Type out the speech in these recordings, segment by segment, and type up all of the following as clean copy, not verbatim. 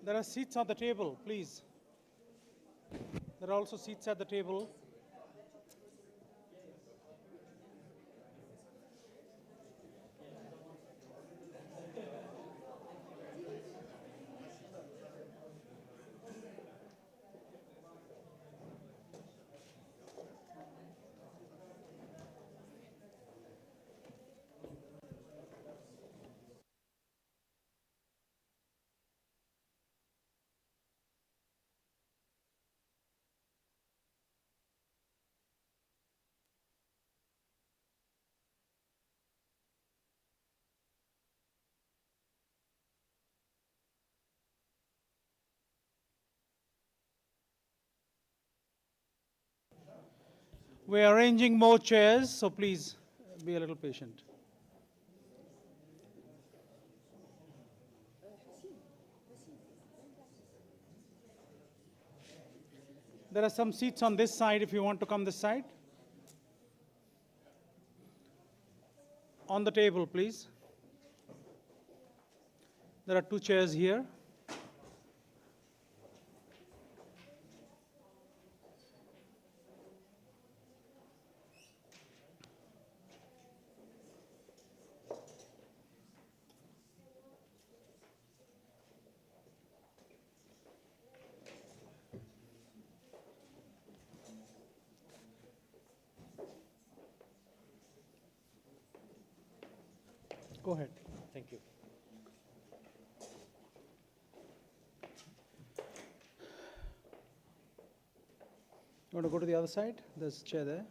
There are seats on the table, please. There are also seats at the table. We are arranging more chairs, so please be a little patient. There are some seats on this side if you want to come this side. On the table, please. There are 2 chairs here. Go ahead. Thank you. You want to go to the other side? There's a chair there.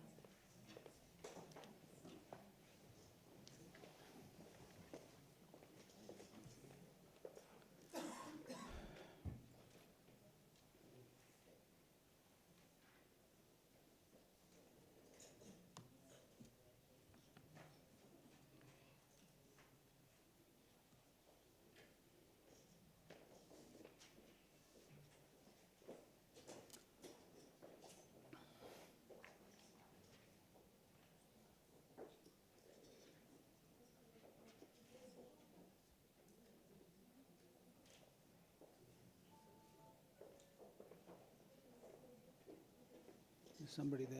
Is somebody there?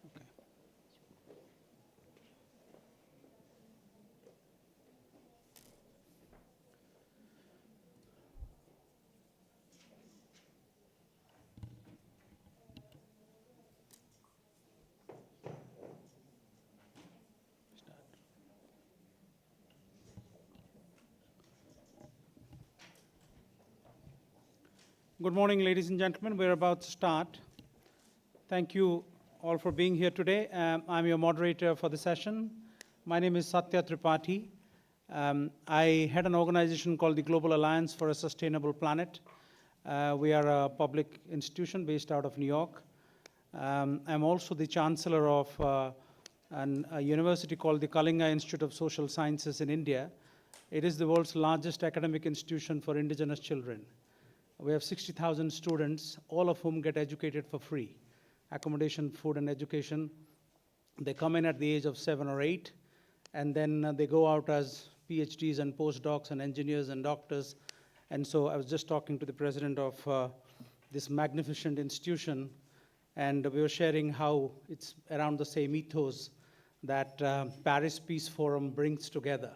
Okay. Start. Good morning, ladies and gentlemen. We're about to start. Thank you all for being here today. I'm your moderator for the session. My name is Satya Tripathi. I head an organization called the Global Alliance for a Sustainable Planet. We are a public institution based out of New York. I'm also the chancellor of a university called the Kalinga Institute of Social Sciences in India. It is the world's largest academic institution for indigenous children. We have 60,000 students, all of whom get educated for free. Accommodation, food, and education. They come in at the age of 7 or 8, and then they go out as PhDs and postdocs and engineers and doctors. And so I was just talking to the president of this magnificent institution, and we were sharing how it's around the same ethos that Paris Peace Forum brings together,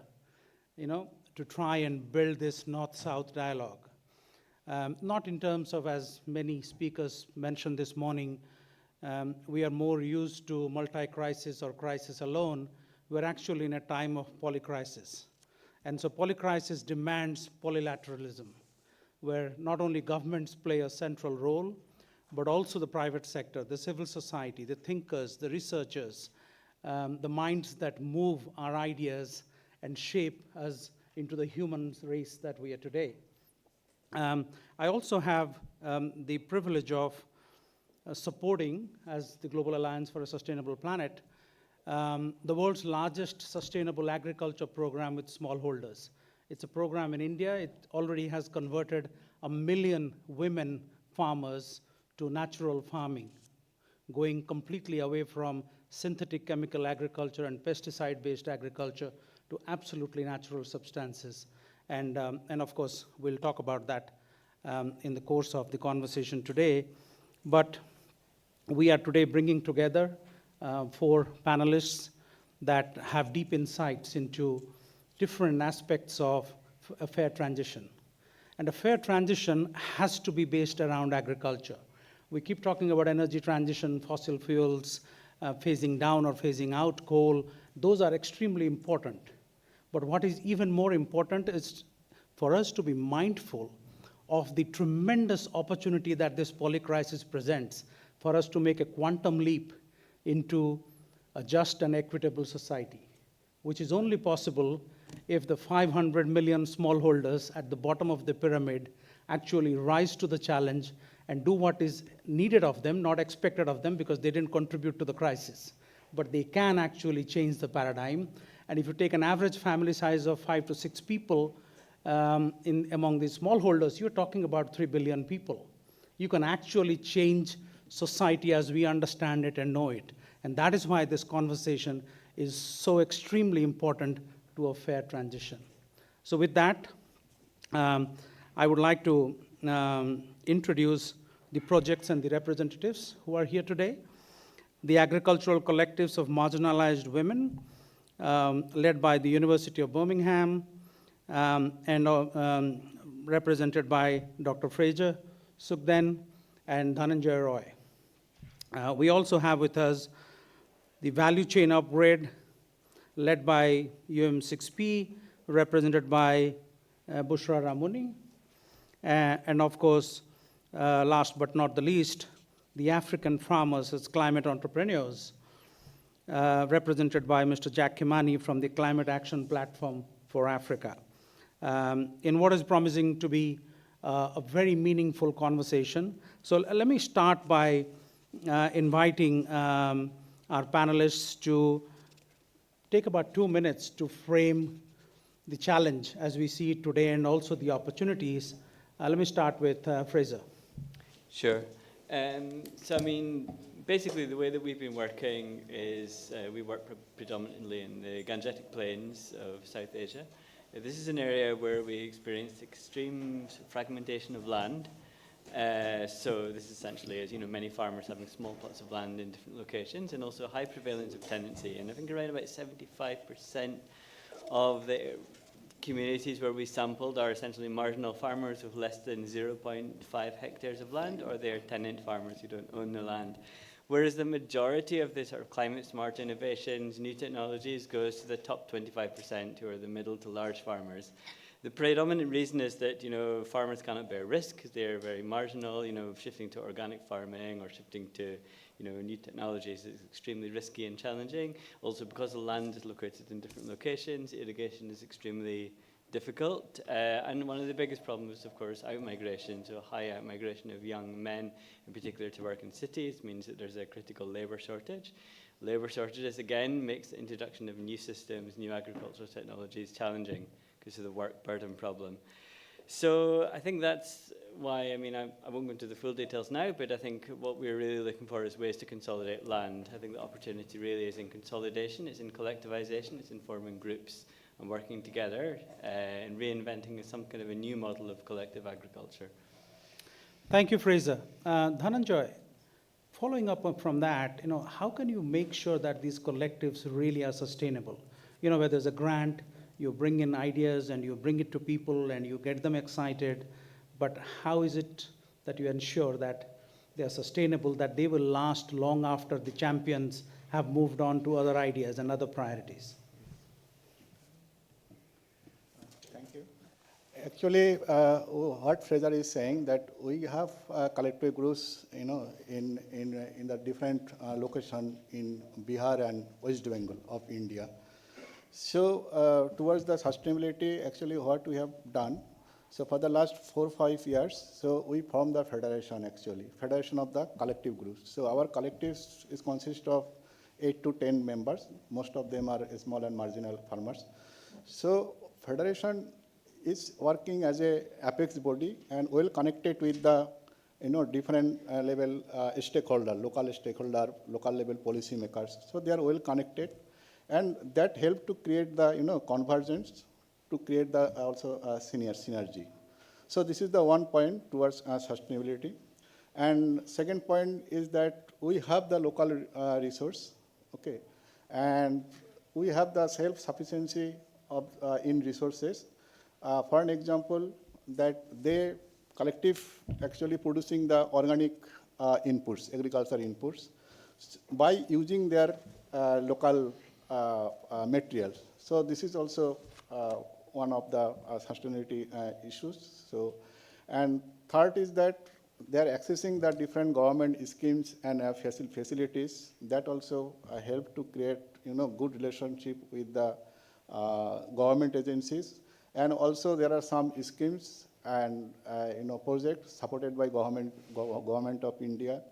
to try and build this North-South dialogue. Not in terms of, as many speakers mentioned this morning, we are more used to multi-crisis or crisis alone. We're actually in a time of polycrisis. And so polycrisis demands polylateralism, where not only governments play a central role, but also the private sector, the civil society, the thinkers, the researchers, the minds that move our ideas and shape us into the human race that we are today. I also have the privilege of supporting, as the Global Alliance for a Sustainable Planet, the world's largest sustainable agriculture program with smallholders. It's a program in India. It already has converted 1 million women farmers to natural farming, going completely away from synthetic chemical agriculture and pesticide-based agriculture to absolutely natural substances. And of course, we'll talk about that in the course of the conversation today. But we are today bringing together 4 panelists that have deep insights into different aspects of a fair transition. And a fair transition has to be based around agriculture. We keep talking about energy transition, fossil fuels, phasing down or phasing out coal. Those are extremely important. But what is even more important is for us to be mindful of the tremendous opportunity that this polycrisis presents for us to make a quantum leap into a just and equitable society, which is only possible if the 500 million smallholders at the bottom of the pyramid actually rise to the challenge and do what is needed of them, not expected of them because they didn't contribute to the crisis. But they can actually change the paradigm. And if you take an average family size of 5 to 6 people among the smallholders, you're talking about 3 billion people. You can actually change society as we understand it and know it. And that is why this conversation is so extremely important to a fair transition. So with that, I would like to introduce the projects and the representatives who are here today. The agricultural collectives of marginalized women, led by the University of Birmingham, and represented by Dr. Fraser, Sukhden, and Dhananjay Roy. We also have with us the value chain upgrade, led by UM6P, represented by Bushra Ramuni, and of course, last but not the least, the African farmers as climate entrepreneurs, represented by Mr. Jack Kimani from the Climate Action Platform for Africa. In what is promising to be a very meaningful conversation. So let me start by inviting our panelists to take about 2 minutes to frame the challenge as we see it today and also the opportunities. Let me start with Fraser. Sure. So, I mean, basically the way that we've been working is we work predominantly in the Gangetic Plains of South Asia. This is an area where we experience extreme fragmentation of land. So this essentially is, many farmers having small plots of land in different locations, and also high prevalence of tenancy. And I think around about 75% of the communities where we sampled are essentially marginal farmers with less than 0.5 hectares of land, or they're tenant farmers who don't own the land. Whereas the majority of the sort of climate-smart innovations, new technologies, goes to the top 25%, who are the middle to large farmers. The predominant reason is that, farmers cannot bear risk because they're very marginal. Shifting to organic farming or shifting to, new technologies is extremely risky and challenging. Also, because the land is located in different locations, irrigation is extremely difficult. And one of the biggest problems is, of course, out-migration. So high out-migration of young men, in particular to work in cities, means that there's a critical labour shortage. Labour shortages, again, makes the introduction of new systems, new agricultural technologies challenging because of the work burden problem. So I think that's why, I won't go into the full details now, but I think what we're really looking for is ways to consolidate land. I think the opportunity really is in consolidation, it's in collectivization, it's in forming groups and working together and reinventing some kind of a new model of collective agriculture. Thank you, Fraser. Dhananjay, following up from that, how can you make sure that these collectives really are sustainable? Where there's a grant, you bring in ideas and you bring it to people and you get them excited, but how is it that you ensure that they are sustainable, that they will last long after the champions have moved on to other ideas and other priorities? Thank you. Actually, what Fraser is saying, that we have collective groups, in the different location in Bihar and West Bengal of India. So towards the sustainability, actually what we have done, so for the last 4 or 5 years, so we formed the federation federation of the collective groups. So our collectives is consist of 8 to 10 members. Most of them are small and marginal farmers. So federation is working as a apex body and well connected with the different level stakeholder, local level policymakers. So they are well connected. And that helped to create the convergence to create the also senior synergy. So this is the one point towards sustainability. And second point is that we have the local resource, okay, and we have the self-sufficiency of in resources. For an example, that they collective actually producing the organic inputs, agriculture inputs, by using their local materials. So this is also one of the sustainability issues. So, and third is that they are accessing the different government schemes and facilities that also help to create, good relationship with the government agencies. And also there are some schemes and, projects supported by government of India,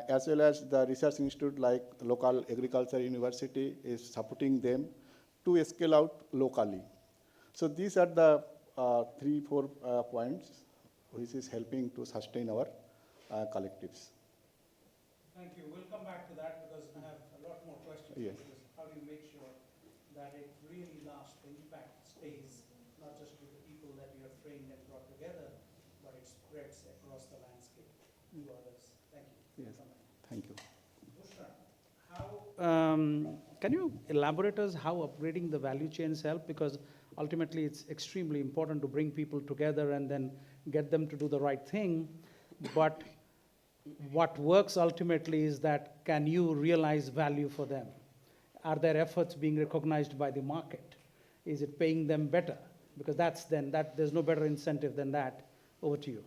as well as the research institute like local agriculture university is supporting them to scale out locally. So these are the 3-4 points which is helping to sustain our collectives. Thank you. We'll come back to that because I have a lot more questions. Yes. How do you make sure that it really lasts, the impact stays, not just with the people that you have trained and brought together, but it spreads across the landscape to others? Thank you. Yes. Thank you. Bushra, can you elaborate us how upgrading the value chains help? Because ultimately it's extremely important to bring people together and then get them to do the right thing. But what works ultimately is that can you realize value for them? Are their efforts being recognized by the market? Is it paying them better? Because there's no better incentive than that. Over to you.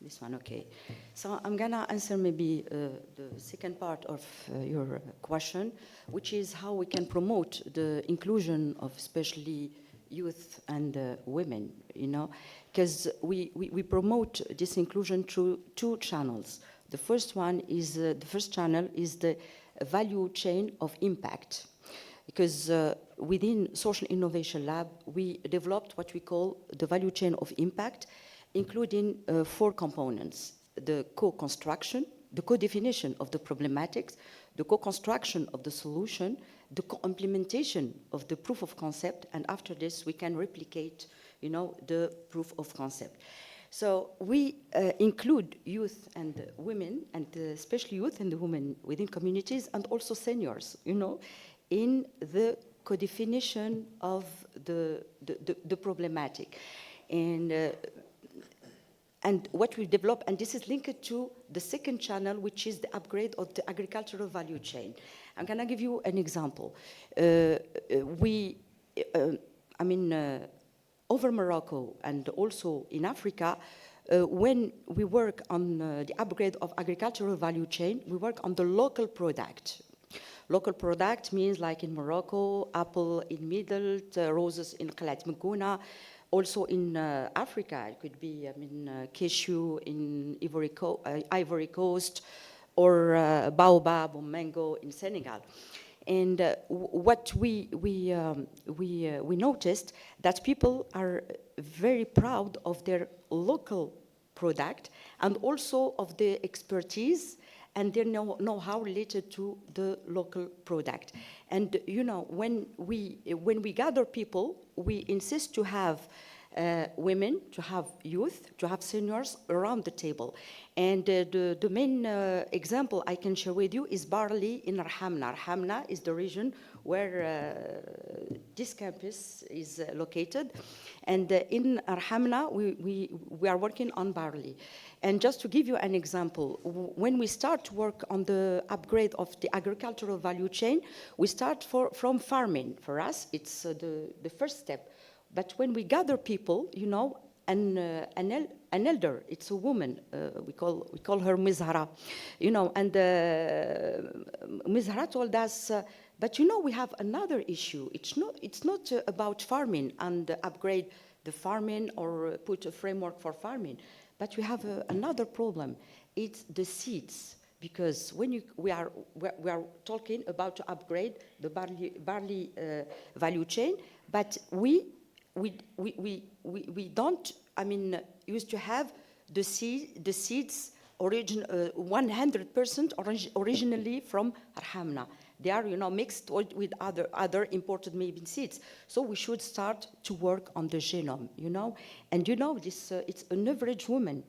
This one, okay. So I'm gonna answer maybe the second part of your question, which is how we can promote the inclusion of especially youth and women, because we promote this inclusion through 2 channels. The first one is, the first channel is the value chain of impact. Because within Social Innovation Lab, we developed what we call the value chain of impact, including 4 components: the co-construction, the co-definition of the problematics, the co-construction of the solution, the co-implementation of the proof of concept, and after this we can replicate, the proof of concept. So we include youth and women, and especially youth and women within communities, and also seniors, in the co-definition of the problematic. And what we develop, and this is linked to the second channel, which is the upgrade of the agricultural value chain. I'm gonna give you an example. Over Morocco and also in Africa, when we work on the upgrade of agricultural value chain, we work on the local product. Local product means, like in Morocco, apple in Middle, roses in Khalat Muguna. Also in Africa, it could be, cashew in Ivory Coast, or baobab or mango in Senegal. And what we noticed that people are very proud of their local product and also of their expertise and their know-how related to the local product. And when we gather people, we insist to have women, to have youth, to have seniors around the table. And the main example I can share with you is barley in Arhamna. Arhamna is the region where this campus is located. And in Arhamna, we are working on barley. And just to give you an example, when we start to work on the upgrade of the agricultural value chain, we start from farming. For us, it's the first step. But when we gather people, an elder, it's a woman, we call her Mizhara, and Mizhara told us, but we have another issue. It's not about farming and upgrade the farming or put a framework for farming, but we have another problem. It's the seeds, because when we are talking about to upgrade the barley value chain, but we don't, used to have the seeds 100% originally from Arhamna. They are, mixed with other imported maybe seeds. So we should start to work on the genome, And this it's an average woman,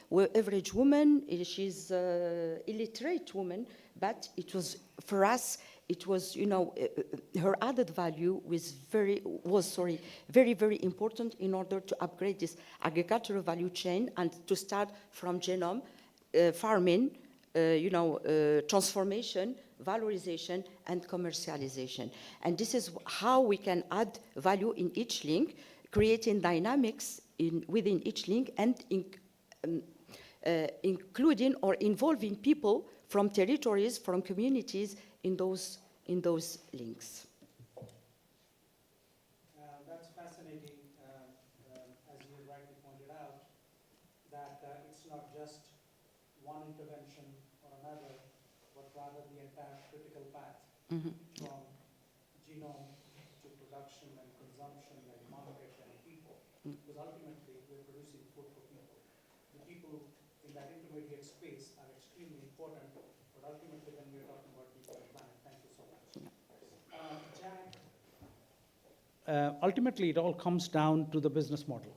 Where average woman, she's illiterate woman, but it was for us. It was, her added value was very, very important in order to upgrade this agricultural value chain and to start from genome, farming, transformation, valorization, and commercialization. And this is how we can add value in each link, creating dynamics within each link, and including or involving people from territories, from communities in those links. That's fascinating, as you rightly pointed out, that it's not just one intervention or another, but rather the entire critical path from genome to production and consumption and market and people. Because ultimately, we're producing food for people. The people in that intermediate space are extremely important, but ultimately, when we're talking about people and planet, thank you so much. Jack, ultimately, it all comes down to the business model,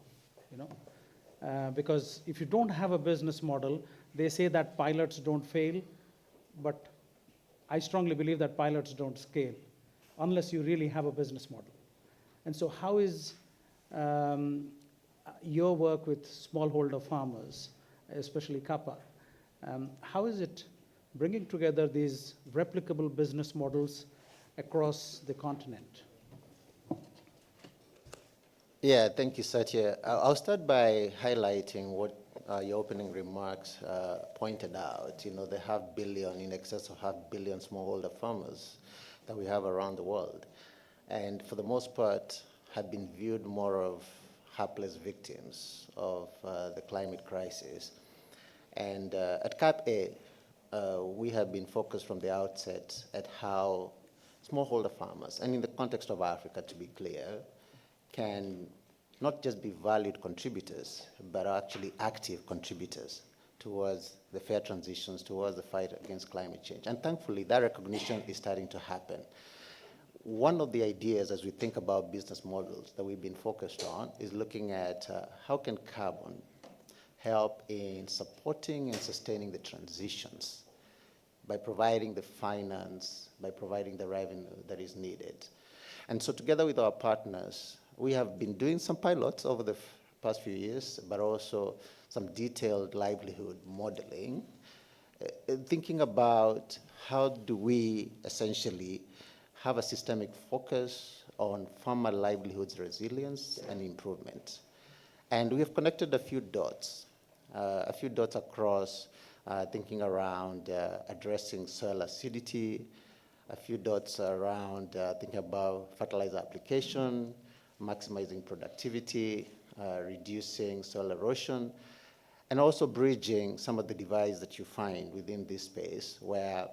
because if you don't have a business model, they say that pilots don't fail, but I strongly believe that pilots don't scale unless you really have a business model. And so how is your work with smallholder farmers, especially Kappa, how is it bringing together these replicable business models across the continent? Yeah, thank you, Satya. I'll start by highlighting what your opening remarks pointed out. They have in excess of 500 million smallholder farmers that we have around the world. And for the most part, have been viewed more of helpless victims of the climate crisis. And at CAP-A, we have been focused from the outset at how smallholder farmers, and in the context of Africa, to be clear, can not just be valued contributors, but are actually active contributors towards the fair transitions, towards the fight against climate change. And thankfully, that recognition is starting to happen. One of the ideas as we think about business models that we've been focused on is looking at how can carbon help in supporting and sustaining the transitions by providing the finance, by providing the revenue that is needed. And so together with our partners, we have been doing some pilots over the past few years, but also some detailed livelihood modeling, thinking about how do we essentially have a systemic focus on farmer livelihoods resilience and improvement. And we have connected a few dots across thinking around addressing soil acidity, a few dots around thinking about fertilizer application, maximizing productivity, reducing soil erosion, and also bridging some of the divides that you find within this space where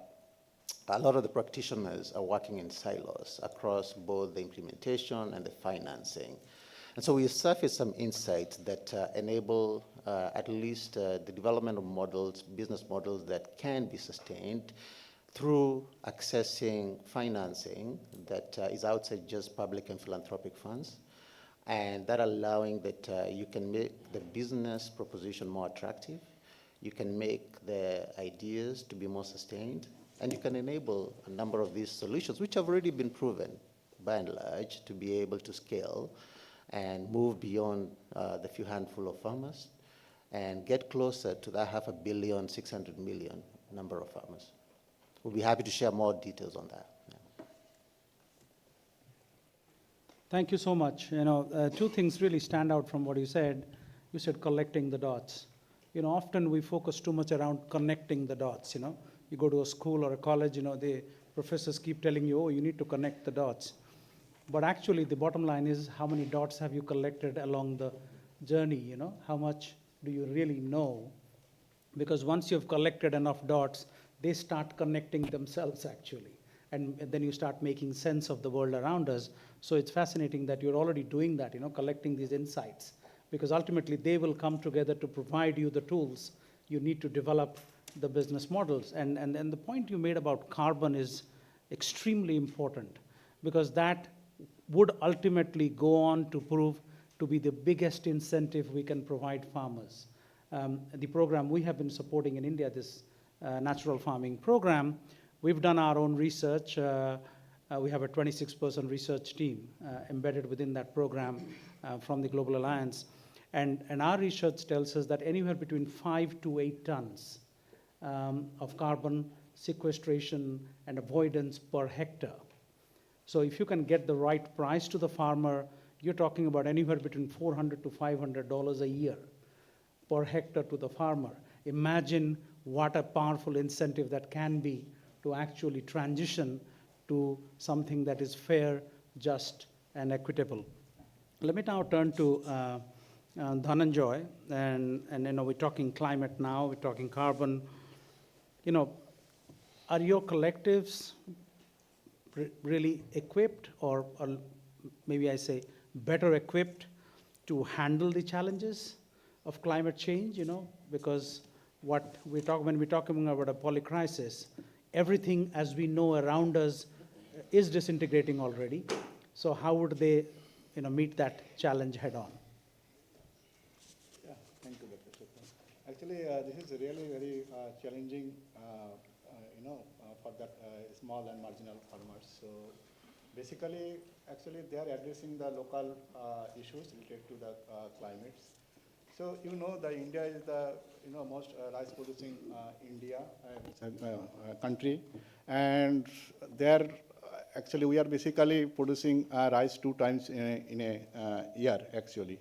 a lot of the practitioners are working in silos across both the implementation and the financing. And so we surface some insights that enable at least the development of models, business models that can be sustained through accessing financing that is outside just public and philanthropic funds, and that allowing that you can make the business proposition more attractive, you can make the ideas to be more sustained, and you can enable a number of these solutions, which have already been proven, by and large, to be able to scale and move beyond the few handful of farmers and get closer to that 500 million, 600 million number of farmers. We'll be happy to share more details on that. Yeah. Thank you so much. Two things really stand out from what you said. You said collecting the dots. Often we focus too much around connecting the dots. You go to a school or a college, the professors keep telling you, oh, you need to connect the dots. But actually, the bottom line is how many dots have you collected along the journey? How much do you really know? Because once you've collected enough dots, they start connecting themselves, actually. And then you start making sense of the world around us. So it's fascinating that you're already doing that, collecting these insights. Because ultimately, they will come together to provide you the tools you need to develop the business models. And the point you made about carbon is extremely important, because that would ultimately go on to prove to be the biggest incentive we can provide farmers. The program we have been supporting in India, this natural farming program, we've done our own research. We have a 26-person research team embedded within that program from the Global Alliance. And our research tells us that anywhere between 5 to 8 tons of carbon sequestration and avoidance per hectare. So if you can get the right price to the farmer, you're talking about anywhere between $400 to $500 a year per hectare to the farmer. Imagine what a powerful incentive that can be to actually transition to something that is fair, just, and equitable. Let me now turn to Dhananjoy, and we're talking climate now, we're talking carbon. Are your collectives really equipped, or maybe I say better equipped to handle the challenges of climate change? Because when we're talking about a polycrisis, everything as we know around us is disintegrating already. So how would they meet that challenge head on? Yeah, thank you, Dr. Shukla. Actually, this is really very challenging, for that small and marginal farmers. So basically, actually, they are addressing the local issues related to the climates. So the India is the most rice producing country, and there actually we are basically producing rice 2 times in a year actually,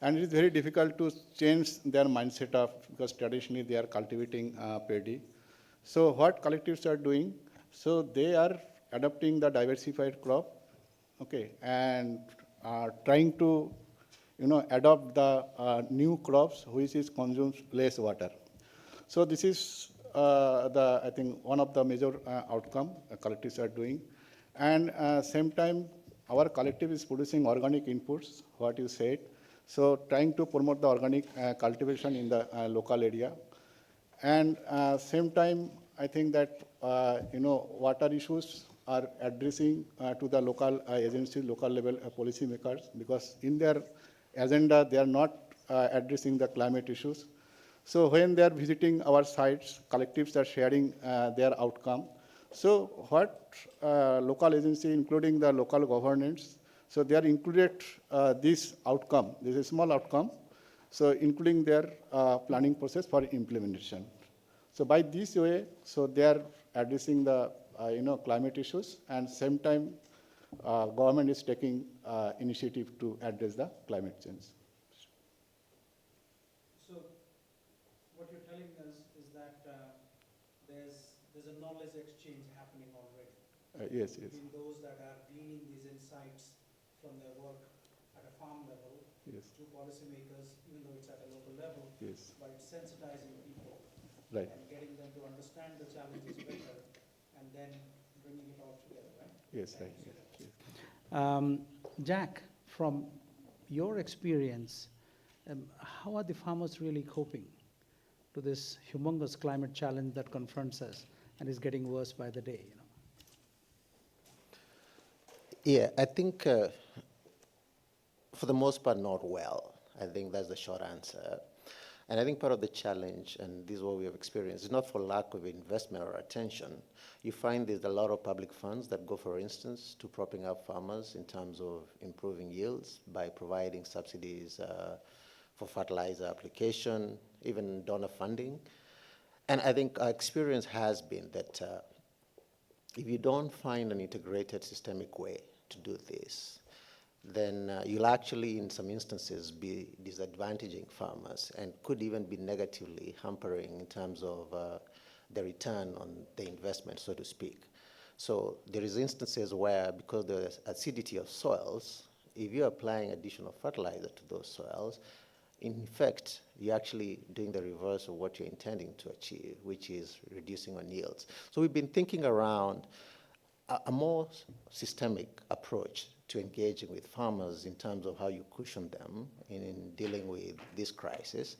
and it is very difficult to change their mindset because traditionally they are cultivating paddy. So what collectives are doing? So they are adopting the diversified crop, okay, and trying to adopt the new crops which consumes less water. So this is I think one of the major outcome collectives are doing. And same time, our collective is producing organic inputs, what you said. So trying to promote the organic cultivation in the local area. And same time, I think that water issues are addressing to the local agencies, local level policymakers, because in their agenda, they are not addressing the climate issues. So when they are visiting our sites, collectives are sharing their outcome. So what local agency, including the local governance, so they are included this outcome, this is a small outcome, so including their planning process for implementation. So by this way, so they are addressing the climate issues, and same time government is taking initiative to address the climate change. So what you're telling us is that there's a knowledge exchange happening already. Yes. Between those that are gleaning these insights from their work at a farm level, Yes. to policymakers, even though it's at a local level, Yes. but it's sensitizing people, Right. and getting them to understand the challenges better, and then bringing it all together, right? Yes, right. Yes. Jack, from your experience, how are the farmers really coping to this humongous climate challenge that confronts us and is getting worse by the day? Yeah, I think for the most part, not well. I think that's the short answer. And I think part of the challenge, and this is what we have experienced, is not for lack of investment or attention. You find there's a lot of public funds that go, for instance, to propping up farmers in terms of improving yields by providing subsidies for fertilizer application, even donor funding. And I think our experience has been that if you don't find an integrated systemic way to do this, then you'll actually, in some instances, be disadvantaging farmers and could even be negatively hampering in terms of the return on the investment, so to speak. So there is instances where, because the acidity of soils, if you're applying additional fertilizer to those soils, in effect, you're actually doing the reverse of what you're intending to achieve, which is reducing on yields. So we've been thinking around a more systemic approach to engaging with farmers in terms of how you cushion them in dealing with this crisis.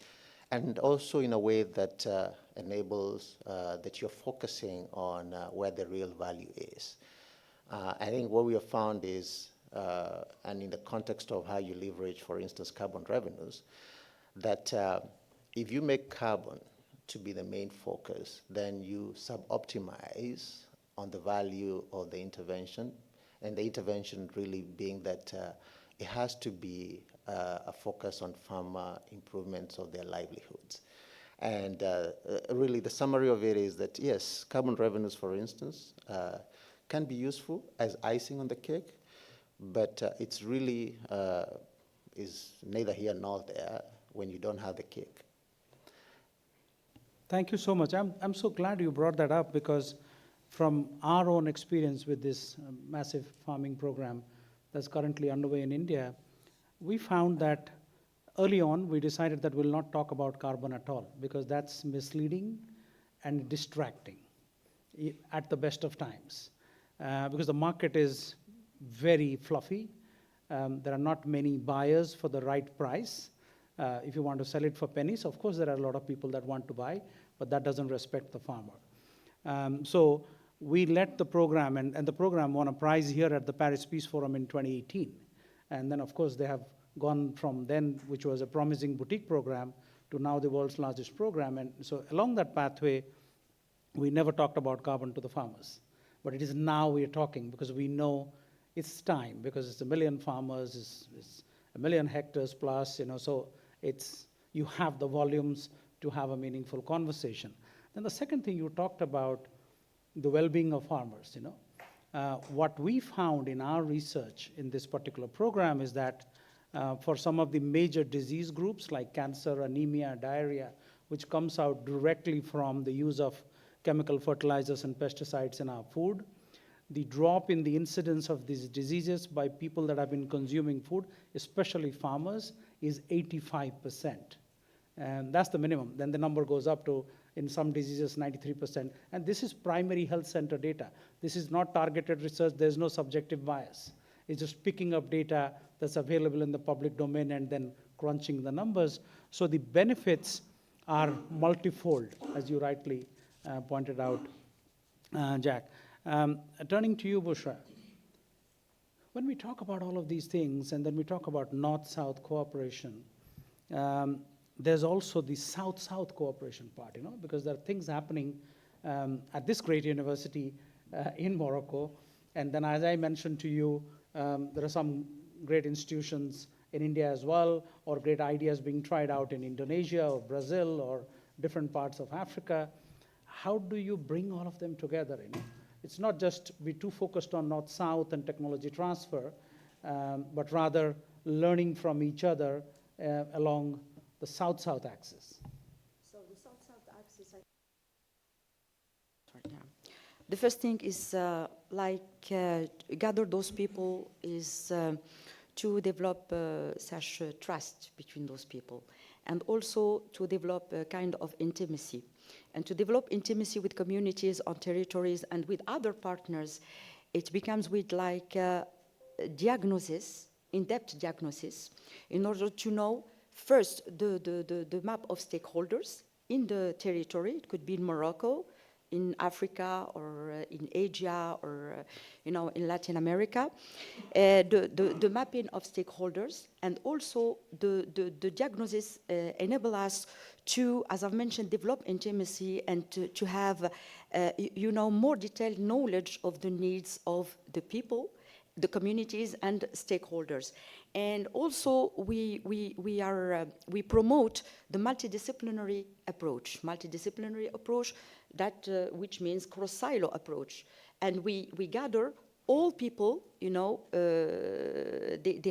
and also in a way that enables that you're focusing on where the real value is. I think what we have found is, and in the context of how you leverage, for instance, carbon revenues, that if you make carbon to be the main focus, then you sub-optimize on the value of the intervention, and the intervention really being that it has to be a focus on farmer improvements of their livelihoods. And really the summary of it is that, yes, carbon revenues, for instance, can be useful as icing on the cake, but it's really is neither here nor there when you don't have the cake. Thank you so much. I'm so glad you brought that up, because from our own experience with this massive farming program that's currently underway in India, we found that early on we decided that we'll not talk about carbon at all, because that's misleading and distracting at the best of times, because the market is very fluffy. There are not many buyers for the right price. If you want to sell it for pennies, of course there are a lot of people that want to buy, but that doesn't respect the farmer. So we let the program, and the program won a prize here at the Paris Peace Forum in 2018. And then of course they have gone from then, which was a promising boutique program, to now the world's largest program. And so along that pathway, we never talked about carbon to the farmers. But it is now we are talking, because we know it's time, because it's 1 million farmers, it's 1 million hectares plus, so you have the volumes to have a meaningful conversation. Then the second thing you talked about, the well-being of farmers, what we found in our research in this particular program is that for some of the major disease groups like cancer, anemia, diarrhea, which comes out directly from the use of chemical fertilizers and pesticides in our food, the drop in the incidence of these diseases by people that have been consuming food, especially farmers, is 85%. And that's the minimum. Then the number goes up to, in some diseases, 93%. And this is primary health center data. This is not targeted research. There's no subjective bias. It's just picking up data that's available in the public domain and then crunching the numbers. So the benefits are multifold, as you rightly pointed out, Jack. Turning to you, Bushra, when we talk about all of these things, and then we talk about North-South cooperation, there's also the South-South cooperation part, because there are things happening at this great university in Morocco. And then, as I mentioned to you, there are some great institutions in India as well, or great ideas being tried out in Indonesia or Brazil or different parts of Africa. How do you bring all of them together? It's not just be too focused on North-South and technology transfer, but rather learning from each other along the South-South axis. So the South-South axis, the first thing is gather those people is to develop such trust between those people, and also to develop a kind of intimacy. And to develop intimacy with communities on territories and with other partners, it becomes with diagnosis, in-depth diagnosis, in order to know first the map of stakeholders in the territory. It could be in Morocco, in Africa, or in Asia, or in Latin America. The mapping of stakeholders, and also the diagnosis enable us to, as I've mentioned, develop intimacy and to have more detailed knowledge of the needs of the people, the communities, and stakeholders. And also we promote the multidisciplinary approach. That which means cross-silo approach. And we gather all people, they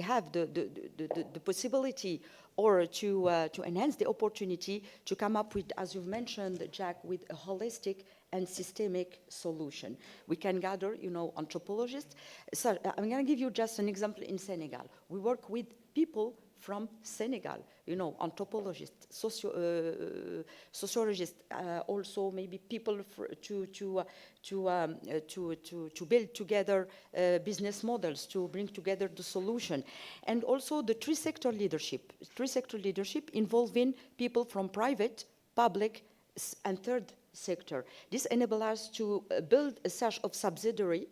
have the possibility or to enhance the opportunity to come up with, as you've mentioned, Jack, with a holistic and systemic solution. We can gather, anthropologists. So I'm going to give you just an example in Senegal. We work with people from Senegal, anthropologists, sociologists, also maybe people to build together business models, to bring together the solution. And also the three-sector leadership involving people from private, public, and third sector. This enables us to build a set of subsidiary,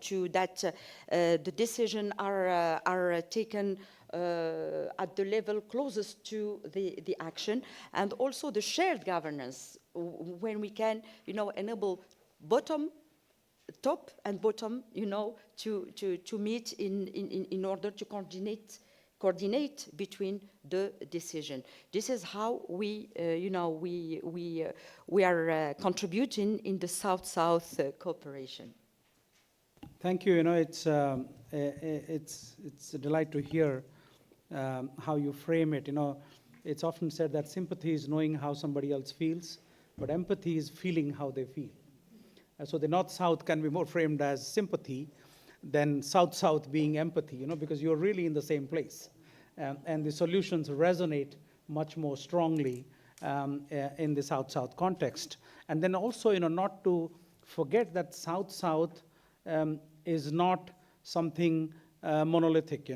to that the decisions are taken at the level closest to the action, and also the shared governance, when we can, enable top and bottom, to meet in order to coordinate between the decision. This is how we are contributing in the South-South cooperation. Thank you. It's a delight to hear how you frame it. It's often said that sympathy is knowing how somebody else feels, but empathy is feeling how they feel. So the North-South can be more framed as sympathy than South-South being empathy, because you're really in the same place. And the solutions resonate much more strongly in the South-South context. And then also, not to forget that South-South is not something monolithic,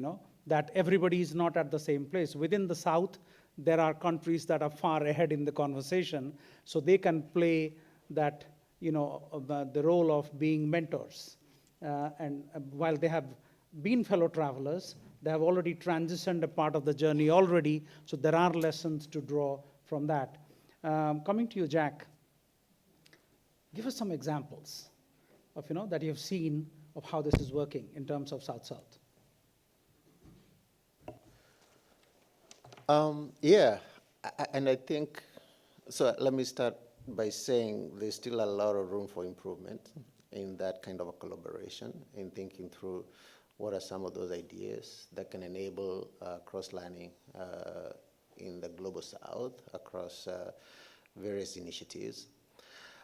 that everybody is not at the same place. Within the South, there are countries that are far ahead in the conversation, so they can play that, the role of being mentors. And while they have been fellow travelers, they have already transitioned a part of the journey already, so there are lessons to draw from that. Coming to you, Jack, give us some examples of, that you have seen of how this is working in terms of South-South. Yeah, and I think, so let me start by saying there's still a lot of room for improvement in that kind of a collaboration, in thinking through what are some of those ideas that can enable cross-learning in the Global South across various initiatives.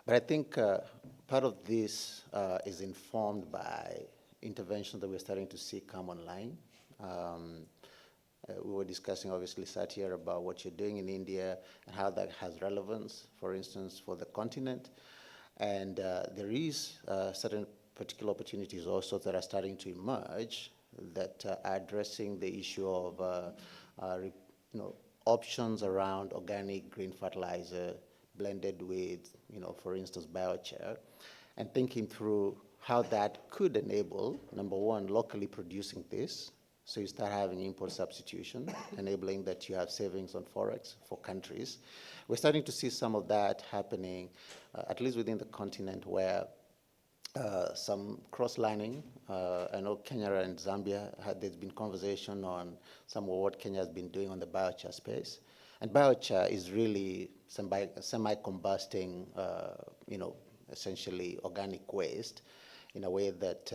But I think part of this is informed by interventions that we're starting to see come online. We were discussing, obviously, Satya, about what you're doing in India and how that has relevance, for instance, for the continent. And there is certain particular opportunities also that are starting to emerge that are addressing the issue of options around organic green fertilizer blended with, for instance, biochar, and thinking through how that could enable, number one, locally producing this. So you start having import substitution, enabling that you have savings on forex for countries. We're starting to see some of that happening, at least within the continent, where some cross-lining. I know Kenya and Zambia, there's been conversation on some of what Kenya has been doing on the biochar space. And biochar is really semi-combusting, essentially organic waste, in a way that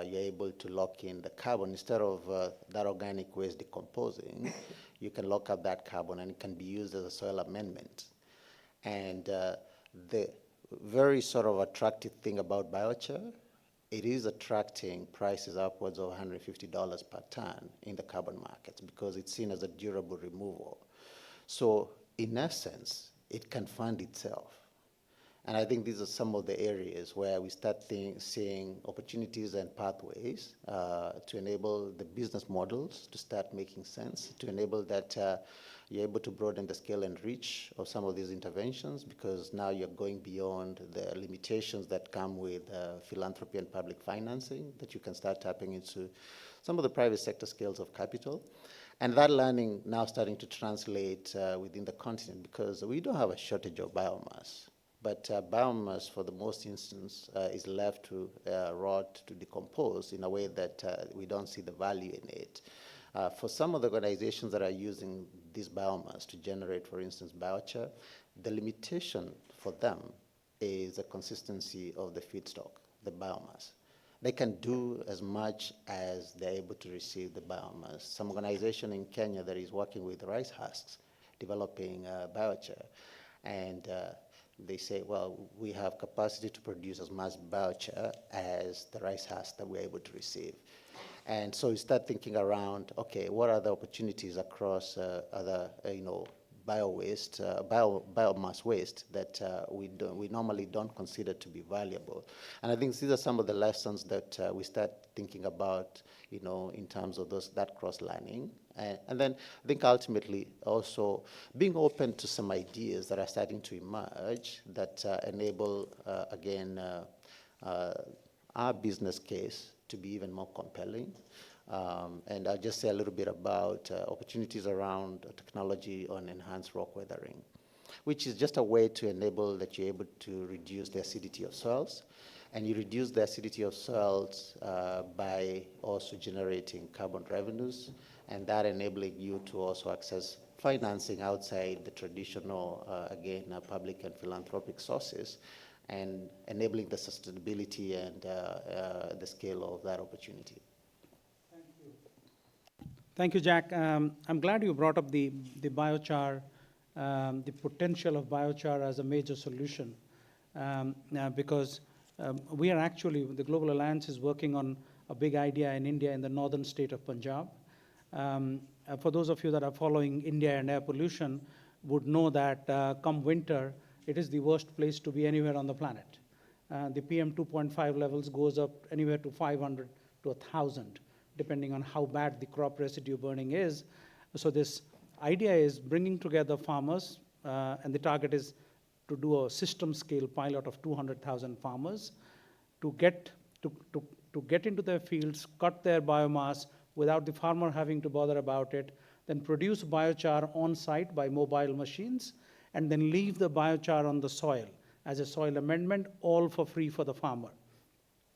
you're able to lock in the carbon. Instead of that organic waste decomposing, you can lock up that carbon and it can be used as a soil amendment. And the very sort of attractive thing about biochar, it is attracting prices upwards of $150 per ton in the carbon markets because it's seen as a durable removal. So in essence, it can fund itself. And I think these are some of the areas where we start seeing opportunities and pathways to enable the business models to start making sense, to enable that you're able to broaden the scale and reach of some of these interventions, because now you're going beyond the limitations that come with philanthropy and public financing, that you can start tapping into some of the private sector scales of capital. And that learning now starting to translate within the continent, because we don't have a shortage of biomass. But biomass, for the most instance, is left to rot, to decompose in a way that we don't see the value in it. For some of the organizations that are using this biomass to generate, for instance, biochar, the limitation for them is the consistency of the feedstock, the biomass. They can do as much as they're able to receive the biomass. Some organization in Kenya that is working with rice husks, developing biochar, and they say, well, we have capacity to produce as much biochar as the rice husk that we're able to receive. And so you start thinking around, okay, what are the opportunities across other, biomass waste that we normally don't consider to be valuable. And I think these are some of the lessons that we start thinking about, in terms of that cross-learning. And then I think ultimately also being open to some ideas that are starting to emerge that enable, again, our business case to be even more compelling. And I'll just say a little bit about opportunities around technology on enhanced rock weathering, which is just a way to enable that you're able to reduce the acidity of soils. And you reduce the acidity of soils by also generating carbon revenues, and that enabling you to also access financing outside the traditional, public and philanthropic sources, and enabling the sustainability and the scale of that opportunity. Thank you, Jack. I'm glad you brought up the biochar, the potential of biochar as a major solution, because we are actually, the Global Alliance is working on a big idea in India in the northern state of Punjab. For those of you that are following India and air pollution would know that come winter, it is the worst place to be anywhere on the planet. The PM 2.5 levels goes up anywhere to 500 to 1,000, depending on how bad the crop residue burning is. So this idea is bringing together farmers, and the target is to do a system scale pilot of 200,000 farmers to get into their fields, cut their biomass without the farmer having to bother about it, then produce biochar on site by mobile machines, and then leave the biochar on the soil as a soil amendment, all for free for the farmer.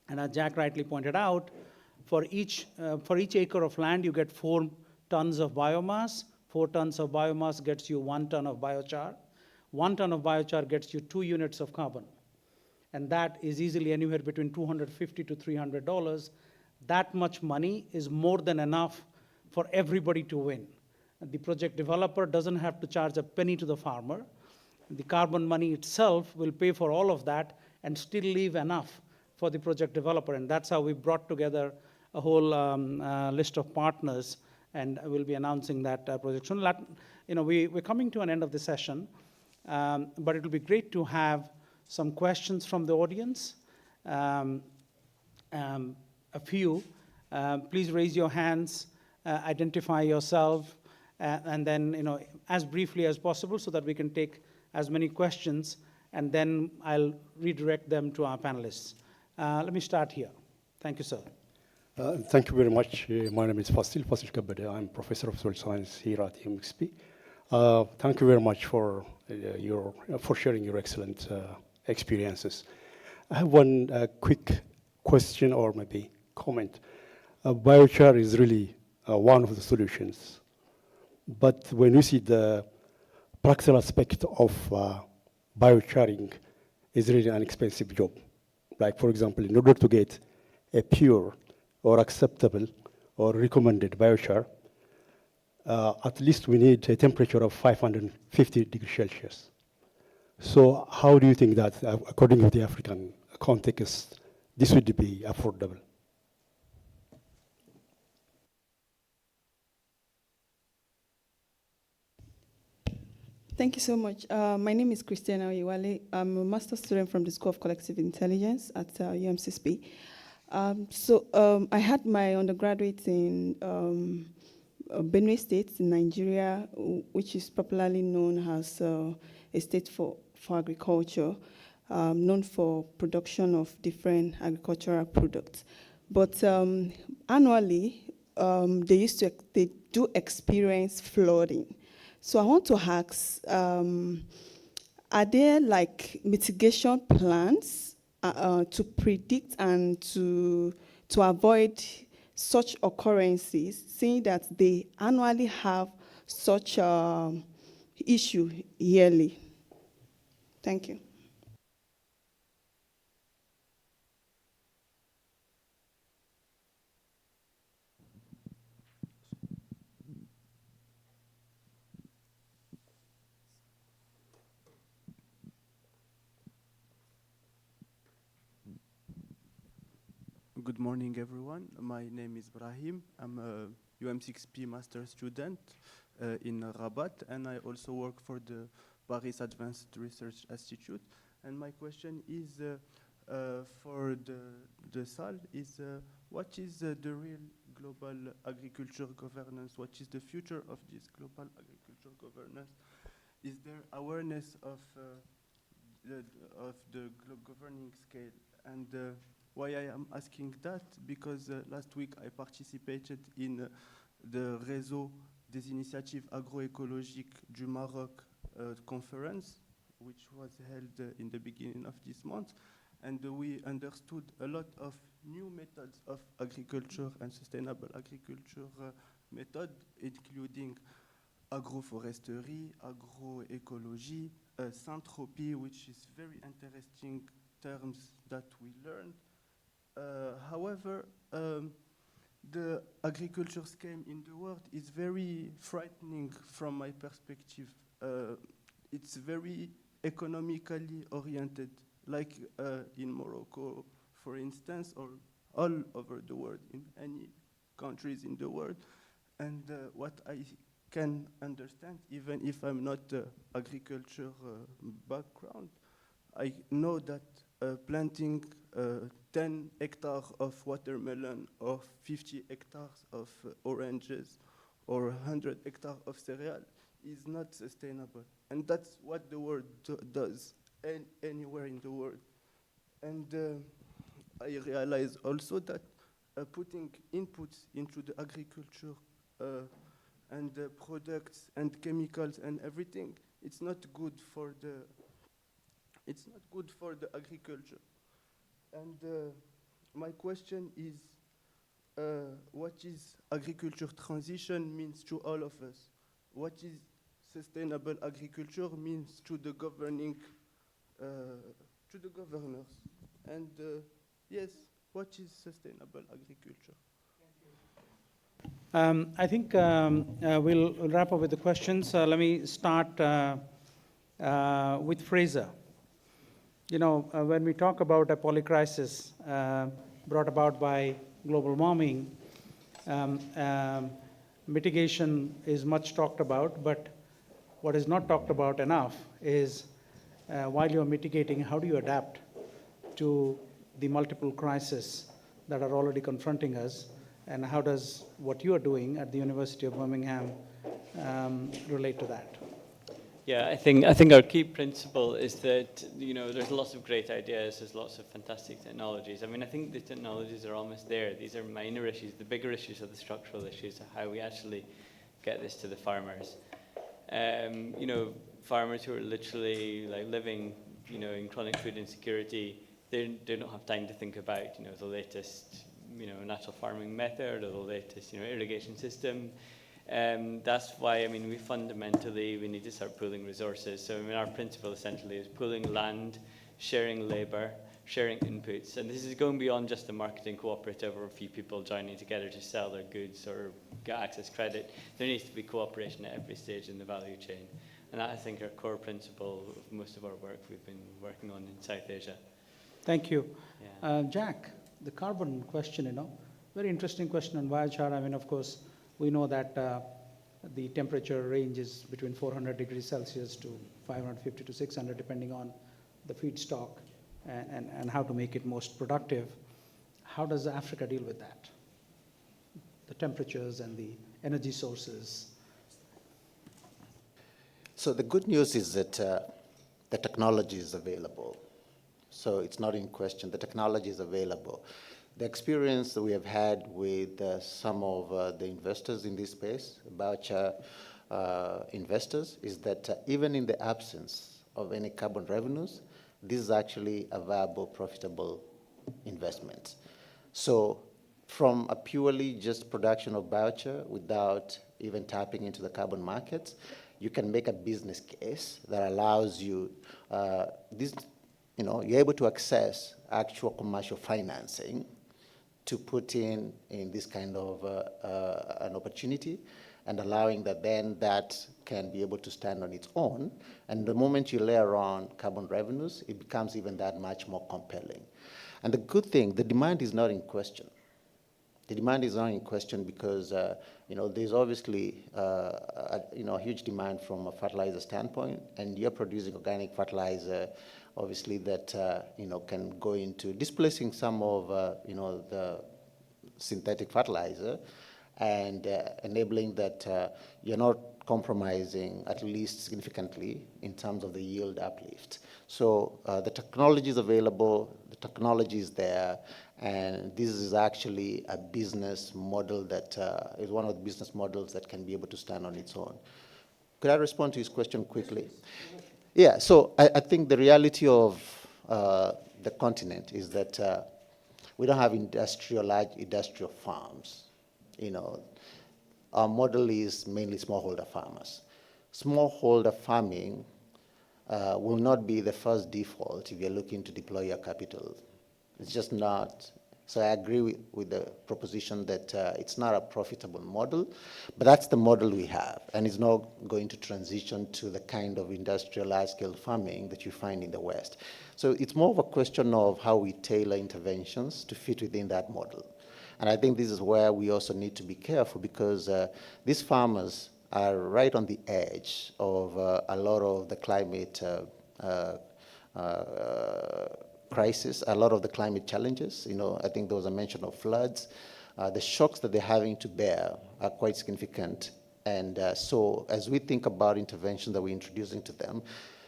And as Jack rightly pointed out, for each acre of land, you get 4 tons of biomass. 4 tons of biomass gets you 1 ton of biochar. 1 ton of biochar gets you 2 units of carbon. And that is easily anywhere between $250 to $300. That much money is more than enough for everybody to win. And the project developer doesn't have to charge a penny to the farmer. The carbon money itself will pay for all of that and still leave enough for the project developer. And that's how we brought together a whole list of partners, and we'll be announcing that project soon. We're coming to an end of the session, but it'll be great to have some questions from the audience. A few. Please raise your hands, identify yourself, and then as briefly as possible so that we can take as many questions, and then I'll redirect them to our panelists. Let me start here. Thank you, sir. Thank you very much. My name is Fasil Kabade. I'm professor of soil science here at UMXP. Thank you very much for sharing your excellent experiences. I have one quick question or maybe comment. Biochar is really one of the solutions, but when you see the practical aspect of biocharing, is really an expensive job. Like, for example, in order to get a pure or acceptable or recommended biochar, at least we need a temperature of 550 degrees Celsius. So how do you think that, according to the African context, this would be affordable? Thank you so much. My name is Christiana Oyewale. I'm a master's student from the School of Collective Intelligence at UMCSP. I had my undergraduate in Benue State in Nigeria, which is popularly known as a state for agriculture, known for production of different agricultural products. But annually, they do experience flooding. So I want to ask, are there like mitigation plans to predict and to avoid such occurrences, seeing that they annually have such issue yearly? Thank you. Good morning, everyone. My name is Brahim. I'm a UM6P master student in Rabat, and I also work for the Paris Advanced Research Institute. And my question is for the SAL is what is the real global agriculture governance? What is the future of this global agriculture governance? Is there awareness of the governing scale? And why I am asking that, because last week I participated in the Réseau des Initiatives Agroécologiques du Maroc conference, which was held in the beginning of this month. And we understood a lot of new methods of agriculture and sustainable agriculture method, including agroforestery, agroecology, synthropy, which is very interesting terms that we learned. However, the agriculture scheme in the world is very frightening from my perspective. It's very economically oriented, like in Morocco, for instance, or all over the world, in any countries in the world. And what I can understand, even if I'm not agriculture background, I know that planting 10 hectares of watermelon or 50 hectares of oranges or 100 hectares of cereal is not sustainable. And that's what the world does anywhere in the world. And I realize also that putting inputs into the agriculture and products and chemicals and everything, it's not good for the agriculture. And my question is, what is agriculture transition means to all of us? What is sustainable agriculture means to the governing, to the governors? And yes, what is sustainable agriculture? I think we'll wrap up with the questions. Let me start with Fraser. You know, when we talk about a polycrisis brought about by global warming, mitigation is much talked about, but what is not talked about enough is while you're mitigating, how do you adapt to the multiple crises that are already confronting us, and how does what you are doing at the University of Birmingham relate to that? Yeah, I think our key principle is that, you know, there's lots of great ideas, there's lots of fantastic technologies. I mean, I think the technologies are almost there. These are minor issues. The bigger issues are the structural issues of how we actually get this to the farmers. You know, farmers who are literally like living, you know, in chronic food insecurity, they don't have time to think about, you know, the latest, you know, natural farming method or the latest, you know, irrigation system. That's why, I mean, we need to start pooling resources. So, I mean, our principle essentially is pooling land, sharing labor, sharing inputs. And this is going beyond just a marketing cooperative or a few people joining together to sell their goods or get access credit. There needs to be cooperation at every stage in the value chain. And that, I think, our core principle of most of our work we've been working on in South Asia. Thank you. Yeah. Jack, the carbon question, you know, very interesting question on biochar. I mean, of course, we know that the temperature range is between 400 degrees Celsius to 550 to 600, depending on the feedstock and how to make it most productive. How does Africa deal with that? The temperatures and the energy sources. So the good news is that the technology is available. So it's not in question. The technology is available. The experience that we have had with some of the investors in this space, biochar investors, is that even in the absence of any carbon revenues, this is actually a viable, profitable investment. So from a purely just production of biochar without even tapping into the carbon markets, you can make a business case that allows you you're able to access actual commercial financing to put in this kind of an opportunity, and allowing that can be able to stand on its own. And the moment you layer on carbon revenues, it becomes even that much more compelling. And the good thing, the demand is not in question. The demand is not in question because there's obviously a huge demand from a fertilizer standpoint, and you're producing organic fertilizer, obviously that can go into displacing some of the synthetic fertilizer, and enabling that you're not compromising at least significantly in terms of the yield uplift. So the technology is available, the technology is there, and this is actually a business model that is one of the business models that can be able to stand on its own. Could I respond to his question quickly? Yeah, so I think the reality of the continent is that we don't have large industrial farms. Our model is mainly smallholder farmers. Smallholder farming will not be the first default if you're looking to deploy your capital. It's just not. So I agree with the proposition that it's not a profitable model, but that's the model we have, and it's not going to transition to the kind of industrial large-scale farming that you find in the West. So it's more of a question of how we tailor interventions to fit within that model. And I think this is where we also need to be careful, because these farmers are right on the edge of a lot of the climate crisis, a lot of the climate challenges. I think there was a mention of floods. The shocks that they're having to bear are quite significant. And so as we think about interventions that we're introducing to them,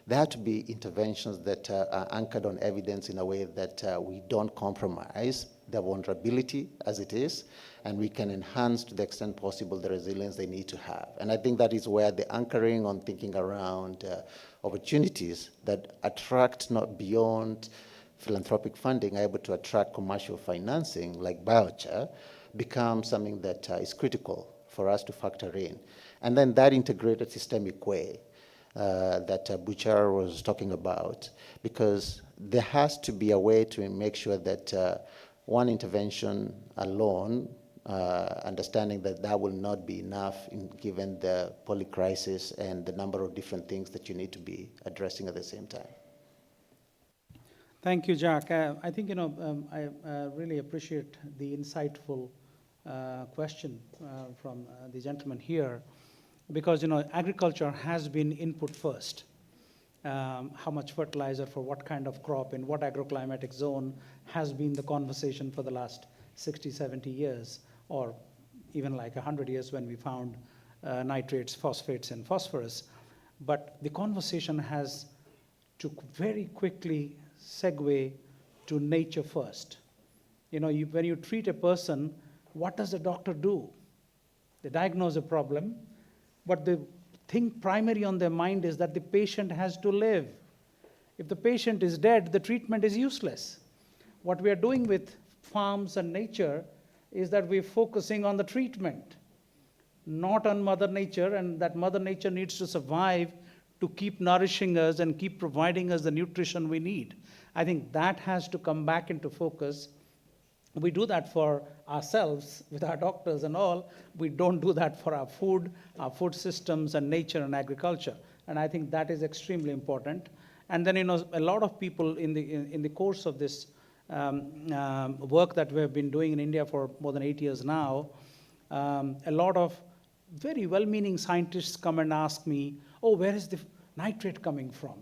there have to be interventions that are anchored on evidence in a way that we don't compromise their vulnerability as it is, and we can enhance to the extent possible the resilience they need to have. And I think that is where the anchoring on thinking around opportunities that attract not beyond philanthropic funding, are able to attract commercial financing like biochar, becomes something that is critical for us to factor in. And then that integrated systemic way that Bouchard was talking about, because there has to be a way to make sure that one intervention alone, understanding that that will not be enough given the poly crisis and the number of different things that you need to be addressing at the same time. Thank you, Jack. I think, I really appreciate the insightful question from the gentleman here, because, agriculture has been input first. How much fertilizer for what kind of crop in what agroclimatic zone has been the conversation for the last 60, 70 years, or even like 100 years when we found nitrates, phosphates, and phosphorus. But the conversation has to very quickly segue to nature first. When you treat a person, what does the doctor do? They diagnose a problem, but the thing primary on their mind is that the patient has to live. If the patient is dead, the treatment is useless. What we are doing with farms and nature is that we're focusing on the treatment, not on Mother Nature, and that Mother Nature needs to survive to keep nourishing us and keep providing us the nutrition we need. I think that has to come back into focus. We do that for ourselves with our doctors and all. We don't do that for our food systems, and nature and agriculture. And I think that is extremely important. And then, a lot of people in the course of this work that we have been doing in India for more than 8 years now, a lot of very well-meaning scientists come and ask me, oh, where is the nitrate coming from?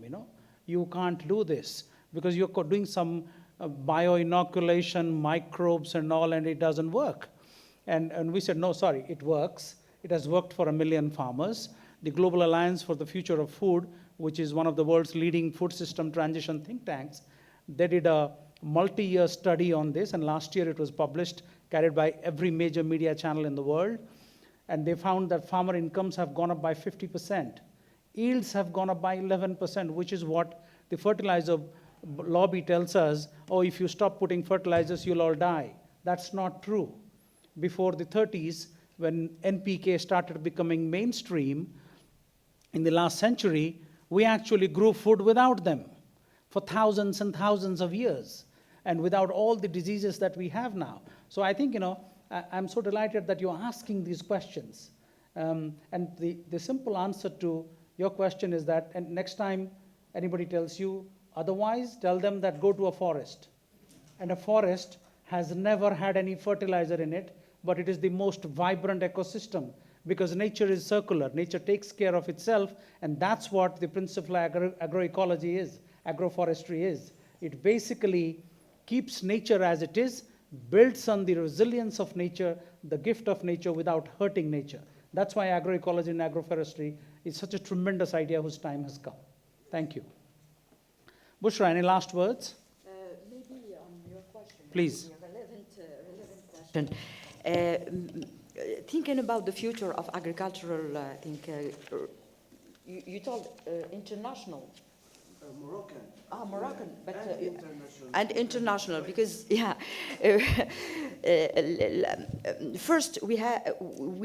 You can't do this because you're doing some bioinoculation, microbes and all, and it doesn't work. And we said, no, sorry, it works. It has worked for 1 million farmers. The Global Alliance for the Future of Food, which is one of the world's leading food system transition think tanks, they did a multi-year study on this, and last year it was published, carried by every major media channel in the world. And they found that farmer incomes have gone up by 50%. Yields have gone up by 11%, which is what the fertilizer lobby tells us, oh, if you stop putting fertilizers, you'll all die. That's not true. Before the 30s, when NPK started becoming mainstream in the last century, we actually grew food without them for thousands and thousands of years, and without all the diseases that we have now. So I think, I'm so delighted that you're asking these questions. And the simple answer to your question is that, and next time anybody tells you otherwise, tell them that go to a forest. And a forest has never had any fertilizer in it, but it is the most vibrant ecosystem because nature is circular. Nature takes care of itself, and that's what the principle of agroecology is, agroforestry is. It basically keeps nature as it is, builds on the resilience of nature, the gift of nature without hurting nature. That's why agroecology and agroforestry is such a tremendous idea whose time has come. Thank you. Bushra, any last words? Maybe on your question. Please. Relevant question. Thinking about the future of agricultural, I think you told international. Moroccan. Moroccan, but And international. And international, because first we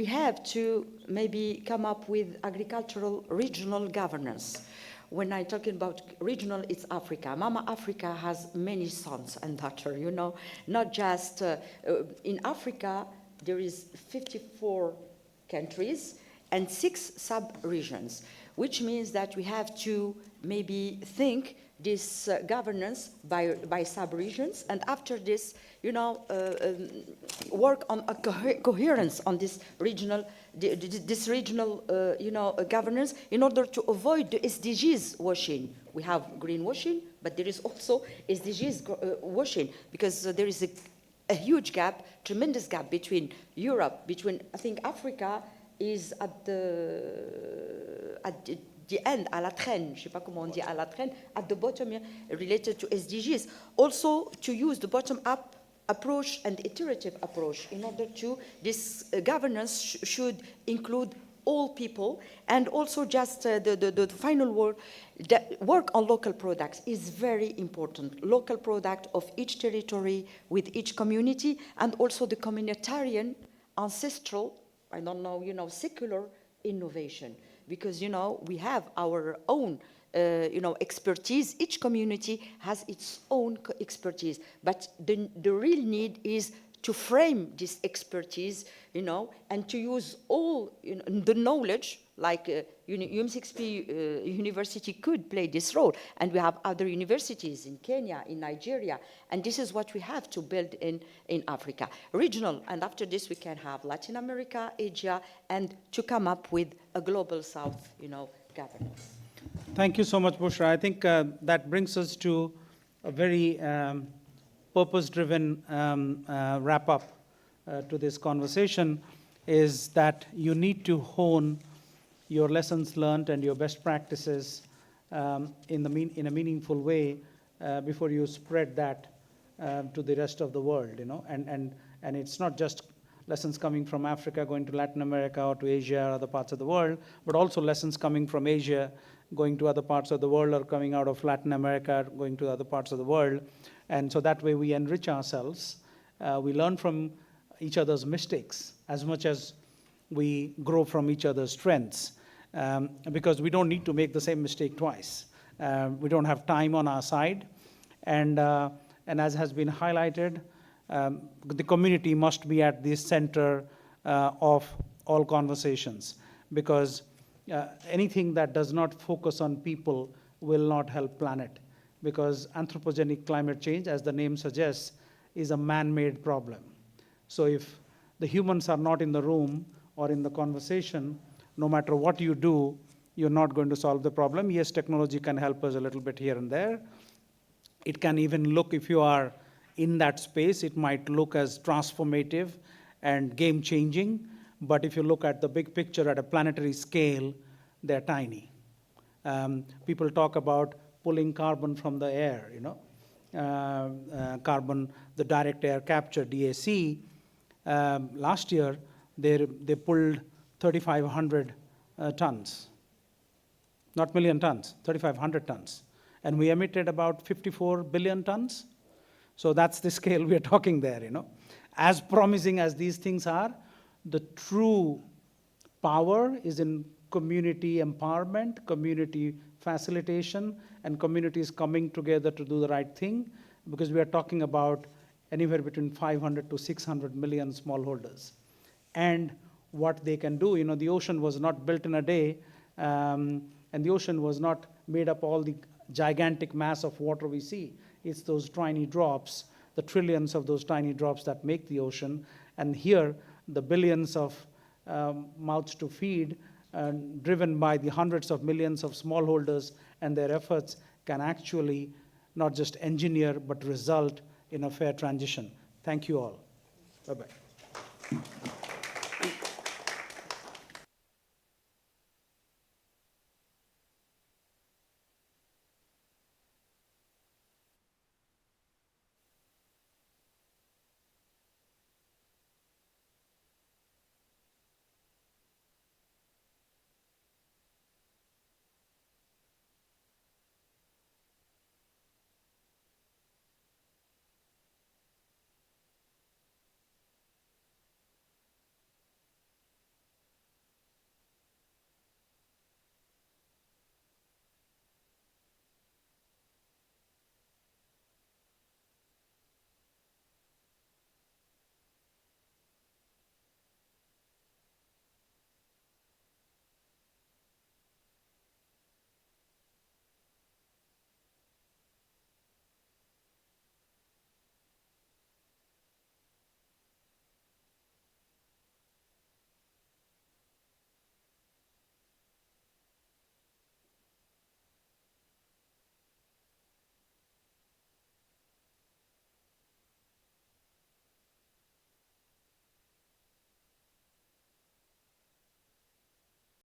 have to maybe come up with agricultural regional governance. When I'm talking about regional, it's Africa. Mama Africa has many sons and daughters, you know, not just in Africa. There is 54 countries and 6 sub-regions, which means that we have to maybe think this governance by sub-regions, and after this, you know, work on a coherence on this regional, you know, governance in order to avoid the SDGs washing. We have greenwashing, but there is also SDGs washing, because there is a huge gap, tremendous gap between Europe, I think Africa is at the end, à la traîne, je sais pas comment on dit à la traîne, at the bottom, related to SDGs. Also to use the bottom-up approach and iterative approach in order to, this governance should include all people, and also just the final word, work on local products is very important. Local product of each territory with each community, and also the communitarian, ancestral, I don't know, you know, secular innovation. Because, you know, we have our own, you know, expertise. Each community has its own expertise. But the real need is to frame this expertise, you know, and to use all, you know, the knowledge, like UM6P University could play this role. And we have other universities in Kenya, in Nigeria. And this is what we have to build in Africa. Regional, and after this we can have Latin America, Asia, and to come up with a global South, you know, governance. Thank you so much, Bushra. I think that brings us to a very purpose-driven wrap-up to this conversation, is that you need to hone your lessons learned and your best practices in a meaningful way before you spread that to the rest of the world, you know. And it's not just lessons coming from Africa going to Latin America or to Asia or other parts of the world, but also lessons coming from Asia going to other parts of the world, or coming out of Latin America going to other parts of the world. And so that way we enrich ourselves. We learn from each other's mistakes as much as we grow from each other's strengths, because we don't need to make the same mistake twice. We don't have time on our side. And as has been highlighted, the community must be at the center of all conversations, because anything that does not focus on people will not help planet, because anthropogenic climate change, as the name suggests, is a man-made problem. So if the humans are not in the room or in the conversation, no matter what you do, you're not going to solve the problem. Yes, technology can help us a little bit here and there. It can even look, if you are in that space, it might look as transformative and game-changing. But if you look at the big picture at a planetary scale, they're tiny. People talk about pulling carbon from the air, you know. Carbon, the direct air capture, DAC. Last year, they pulled 3,500 tons. Not million tons, 3,500 tons. And we emitted about 54 billion tons. So that's the scale we're talking there, you know. As promising as these things are, the true power is in community empowerment, community facilitation, and communities coming together to do the right thing, because we are talking about anywhere between 500 to 600 million smallholders. And what they can do, you know, the ocean was not built in a day, and the ocean was not made up all the gigantic mass of water we see. It's those tiny drops the trillions of those tiny drops that make the ocean. And here, the billions of mouths to feed, driven by the hundreds of millions of smallholders and their efforts, can actually not just engineer, but result in a fair transition. Thank you all. Bye-bye.